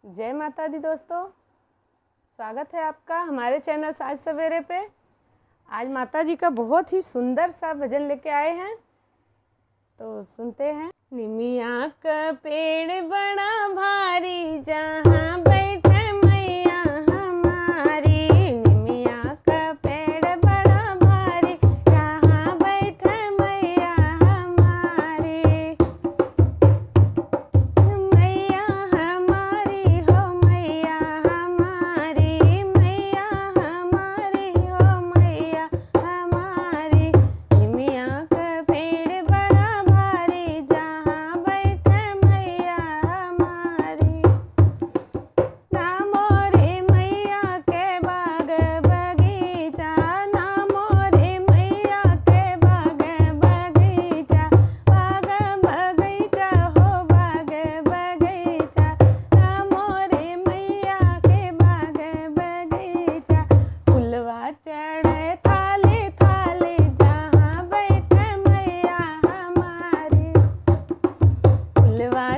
जय माता दी दोस्तों, स्वागत है आपका हमारे चैनल साज सवेरे पे। आज माता जी का बहुत ही सुंदर सा भजन लेके आए हैं, तो सुनते हैं। निमिया का पेड़ बड़ा भारी, जहाँ बैठे मैया हमारी। निमिया का पेड़ बड़ा भारी, जहाँ बैठे मैया हमारी। मैया हमारी हो, मैया हमारी, मैया हमारी हो, मैया हमारी। निमिया का पेड़ बड़ा भारी, जहाँ बैठे मैया हमारी। ना मोरे मैया के बाग बगीचा, ना मोरे मैया के बाग बगीचा, बाग बगीचा हो बाग बगीचा। ना मोरे मैया के बाग बगीचा, फुलवा चढ़े थाली थाली, जहाँ बैठे मैया हमारी। फुलवा